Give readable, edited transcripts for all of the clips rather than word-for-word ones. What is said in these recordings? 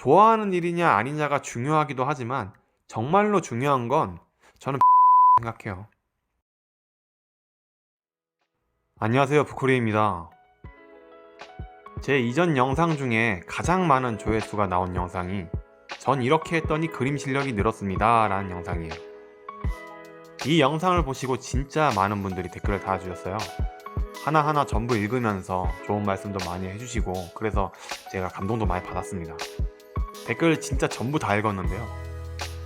좋아하는 일이냐 아니냐가 중요하기도 하지만 정말로 중요한 건 저는 생각해요. 안녕하세요, 부쿠리입니다. 제 이전 영상 중에 가장 많은 조회수가 나온 영상이 전 이렇게 했더니 그림 실력이 늘었습니다 라는 영상이에요. 이 영상을 보시고 진짜 많은 분들이 댓글을 달아주셨어요. 하나하나 전부 읽으면서 좋은 말씀도 많이 해주시고, 그래서 제가 감동도 많이 받았습니다. 댓글 진짜 전부 다 읽었는데요,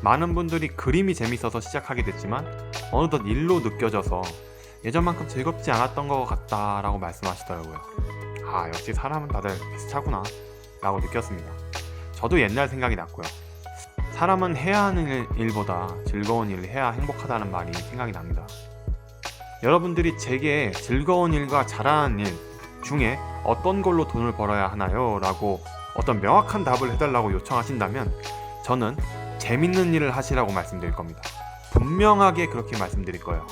많은 분들이 그림이 재밌어서 시작하게 됐지만 어느덧 일로 느껴져서 예전만큼 즐겁지 않았던 것 같다 라고 말씀하시더라고요. 아, 역시 사람은 다들 비슷하구나 라고 느꼈습니다. 저도 옛날 생각이 났고요. 사람은 해야 하는 일보다 즐거운 일을 해야 행복하다는 말이 생각이 납니다. 여러분들이 제게 즐거운 일과 잘하는 일 중에 어떤 걸로 돈을 벌어야 하나요? 라고 어떤 명확한 답을 해달라고 요청하신다면 저는 재밌는 일을 하시라고 말씀드릴 겁니다. 분명하게 그렇게 말씀드릴 거예요.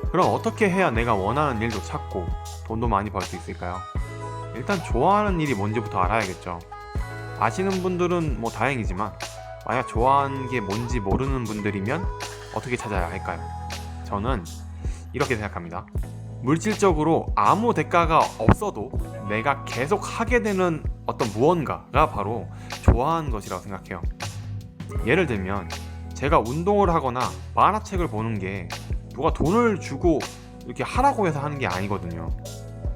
그럼 어떻게 해야 내가 원하는 일도 찾고 돈도 많이 벌 수 있을까요? 일단 좋아하는 일이 뭔지부터 알아야겠죠. 아시는 분들은 뭐 다행이지만 만약 좋아하는 게 뭔지 모르는 분들이면 어떻게 찾아야 할까요? 저는 이렇게 생각합니다. 물질적으로 아무 대가가 없어도 내가 계속 하게 되는 어떤 무언가가 바로 좋아하는 것이라고 생각해요. 예를 들면 제가 운동을 하거나 만화책을 보는 게 누가 돈을 주고 이렇게 하라고 해서 하는 게 아니거든요.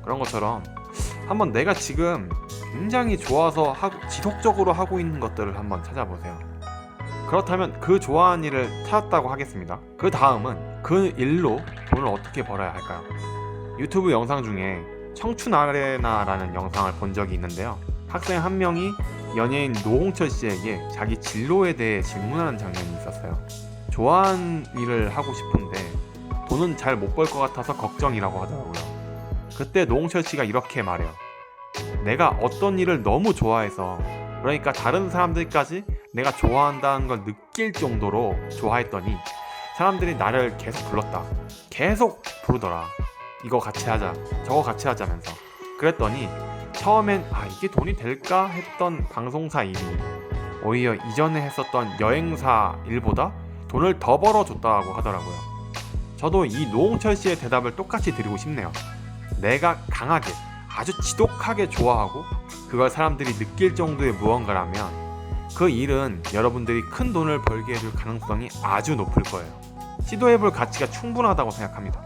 그런 것처럼 한번 내가 지금 굉장히 좋아서 지속적으로 하고 있는 것들을 한번 찾아보세요. 그렇다면 그 좋아하는 일을 찾았다고 하겠습니다. 그 다음은 그 일로 돈을 어떻게 벌어야 할까요? 유튜브 영상 중에 청춘 아레나라는 영상을 본 적이 있는데요, 학생 한 명이 연예인 노홍철 씨에게 자기 진로에 대해 질문하는 장면이 있었어요. 좋아하는 일을 하고 싶은데 돈은 잘 못 벌 것 같아서 걱정이라고 하더라고요. 그때 노홍철 씨가 이렇게 말해요. 내가 어떤 일을 너무 좋아해서, 그러니까 다른 사람들까지 내가 좋아한다는 걸 느낄 정도로 좋아했더니 사람들이 나를 계속 불렀다. 계속 부르더라. 이거 같이 하자, 저거 같이 하자면서. 그랬더니 처음엔 이게 돈이 될까 했던 방송사 일이 오히려 이전에 했었던 여행사 일보다 돈을 더 벌어줬다고 하더라고요. 저도 이 노홍철 씨의 대답을 똑같이 드리고 싶네요. 내가 강하게, 아주 지독하게 좋아하고 그걸 사람들이 느낄 정도의 무언가라면 그 일은 여러분들이 큰 돈을 벌게 해줄 가능성이 아주 높을 거예요. 시도해볼 가치가 충분하다고 생각합니다.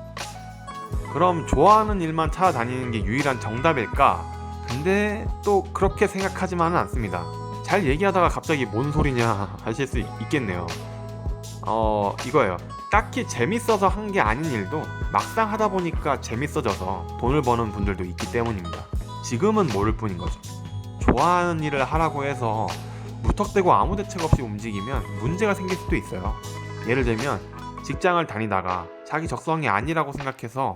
그럼 좋아하는 일만 찾아다니는 게 유일한 정답일까? 근데 또 그렇게 생각하지만은 않습니다. 잘 얘기하다가 갑자기 뭔 소리냐 하실 수 있겠네요. 이거예요. 딱히 재밌어서 한 게 아닌 일도 막상 하다 보니까 재밌어져서 돈을 버는 분들도 있기 때문입니다. 지금은 모를 뿐인 거죠. 좋아하는 일을 하라고 해서 무턱대고 아무 대책 없이 움직이면 문제가 생길 수도 있어요. 예를 들면 직장을 다니다가 자기 적성이 아니라고 생각해서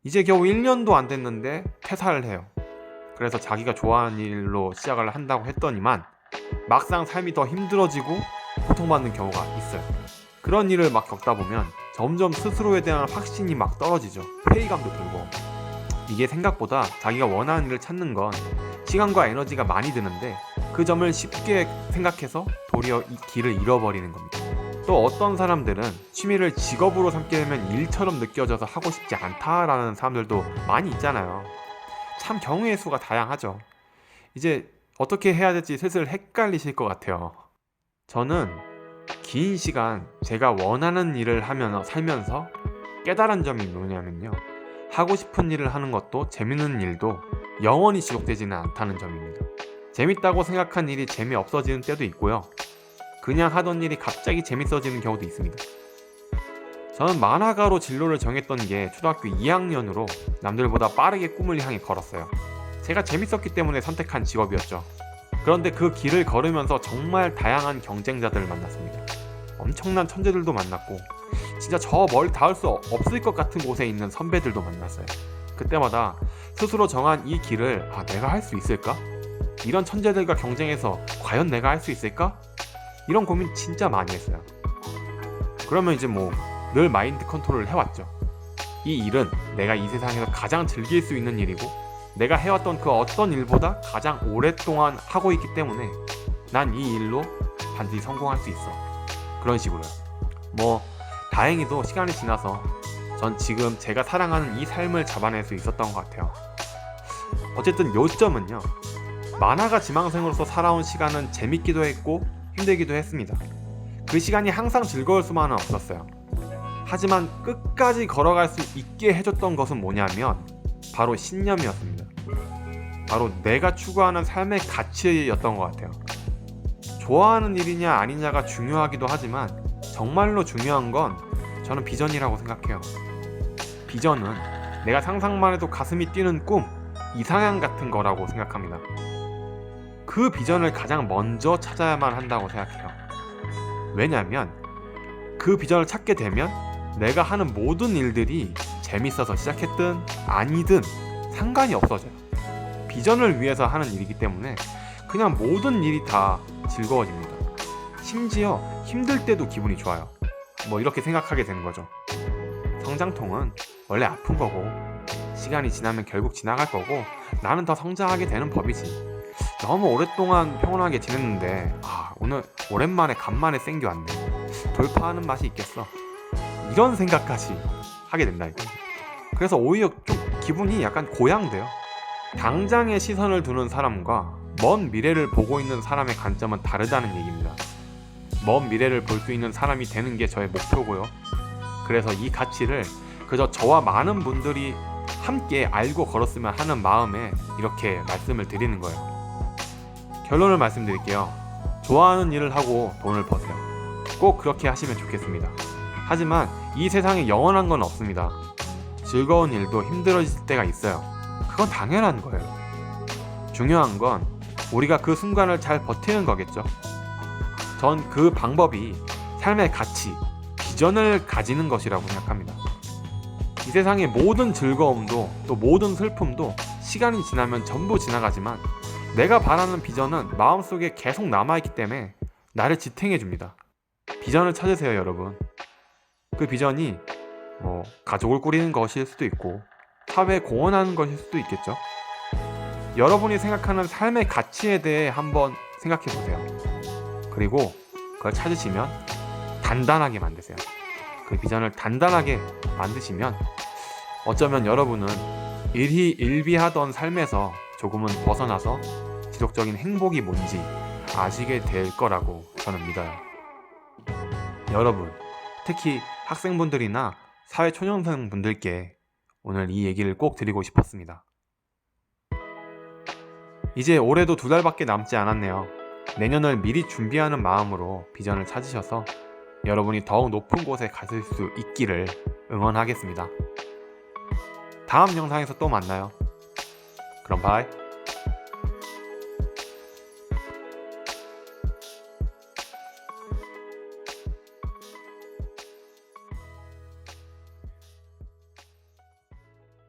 이제 겨우 1년도 안 됐는데 퇴사를 해요. 그래서 자기가 좋아하는 일로 시작을 한다고 했더니만 막상 삶이 더 힘들어지고 고통받는 경우가 있어요. 그런 일을 막 겪다 보면 점점 스스로에 대한 확신이 막 떨어지죠. 회의감도 들고. 이게 생각보다 자기가 원하는 일을 찾는 건 시간과 에너지가 많이 드는데 그 점을 쉽게 생각해서 도리어 이 길을 잃어버리는 겁니다. 또 어떤 사람들은 취미를 직업으로 삼게 되면 일처럼 느껴져서 하고 싶지 않다라는 사람들도 많이 있잖아요. 참 경우의 수가 다양하죠. 이제 어떻게 해야 될지 슬슬 헷갈리실 것 같아요. 저는 긴 시간 제가 원하는 일을 하면서 살면서 깨달은 점이 뭐냐면요, 하고 싶은 일을 하는 것도 재밌는 일도 영원히 지속되지는 않다는 점입니다. 재밌다고 생각한 일이 재미없어지는 때도 있고요, 그냥 하던 일이 갑자기 재밌어지는 경우도 있습니다. 저는 만화가로 진로를 정했던 게 초등학교 2학년으로 남들보다 빠르게 꿈을 향해 걸었어요. 제가 재밌었기 때문에 선택한 직업이었죠. 그런데 그 길을 걸으면서 정말 다양한 경쟁자들을 만났습니다. 엄청난 천재들도 만났고 진짜 저 멀리 닿을 수 없을 것 같은 곳에 있는 선배들도 만났어요. 그때마다 스스로 정한 이 길을 내가 할 수 있을까? 이런 천재들과 경쟁해서 과연 내가 할 수 있을까? 이런 고민 진짜 많이 했어요. 그러면 이제 늘 마인드 컨트롤을 해왔죠. 이 일은 내가 이 세상에서 가장 즐길 수 있는 일이고 내가 해왔던 그 어떤 일보다 가장 오랫동안 하고 있기 때문에 난 이 일로 반드시 성공할 수 있어. 그런 식으로요. 뭐 다행히도 시간이 지나서 전 지금 제가 사랑하는 이 삶을 잡아낼 수 있었던 것 같아요. 어쨌든 요점은요, 만화가 지망생으로서 살아온 시간은 재밌기도 했고 힘들기도 했습니다. 그 시간이 항상 즐거울 수만은 없었어요. 하지만 끝까지 걸어갈 수 있게 해줬던 것은 뭐냐면 바로 신념이었습니다. 바로 내가 추구하는 삶의 가치였던 것 같아요. 좋아하는 일이냐 아니냐가 중요하기도 하지만 정말로 중요한 건 저는 비전이라고 생각해요. 비전은 내가 상상만 해도 가슴이 뛰는 꿈, 이상향 같은 거라고 생각합니다. 그 비전을 가장 먼저 찾아야만 한다고 생각해요. 왜냐면 그 비전을 찾게 되면 내가 하는 모든 일들이 재밌어서 시작했든 아니든 상관이 없어져요. 비전을 위해서 하는 일이기 때문에 그냥 모든 일이 다 즐거워집니다. 심지어 힘들 때도 기분이 좋아요. 뭐 이렇게 생각하게 되는 거죠. 성장통은 원래 아픈 거고 시간이 지나면 결국 지나갈 거고 나는 더 성장하게 되는 법이지. 너무 오랫동안 평온하게 지냈는데 오늘 오랜만에 간만에 쌩겨 왔네. 돌파하는 맛이 있겠어. 이런 생각까지 하게 된다 이거. 그래서 오히려 좀 기분이 약간 고양돼요. 당장의 시선을 두는 사람과 먼 미래를 보고 있는 사람의 관점은 다르다는 얘기입니다. 먼 미래를 볼 수 있는 사람이 되는 게 저의 목표고요. 그래서 이 가치를 그저 저와 많은 분들이 함께 알고 걸었으면 하는 마음에 이렇게 말씀을 드리는 거예요. 결론을 말씀드릴게요. 좋아하는 일을 하고 돈을 버세요. 꼭 그렇게 하시면 좋겠습니다. 하지만 이 세상에 영원한 건 없습니다. 즐거운 일도 힘들어질 때가 있어요. 그건 당연한 거예요. 중요한 건 우리가 그 순간을 잘 버티는 거겠죠. 전 그 방법이 삶의 가치, 비전을 가지는 것이라고 생각합니다. 이 세상의 모든 즐거움도 또 모든 슬픔도 시간이 지나면 전부 지나가지만 내가 바라는 비전은 마음속에 계속 남아있기 때문에 나를 지탱해줍니다. 비전을 찾으세요, 여러분. 그 비전이 가족을 꾸리는 것일 수도 있고 사회에 공헌하는 것일 수도 있겠죠. 여러분이 생각하는 삶의 가치에 대해 한번 생각해보세요. 그리고 그걸 찾으시면 단단하게 만드세요. 그 비전을 단단하게 만드시면 어쩌면 여러분은 일희일비하던 삶에서 조금은 벗어나서 지속적인 행복이 뭔지 아시게 될 거라고 저는 믿어요. 여러분, 특히 학생분들이나 사회초년생분들께 오늘 이 얘기를 꼭 드리고 싶었습니다. 이제 올해도 2달밖에 남지 않았네요. 내년을 미리 준비하는 마음으로 비전을 찾으셔서 여러분이 더욱 높은 곳에 가실 수 있기를 응원하겠습니다. 다음 영상에서 또 만나요. 그럼 바이.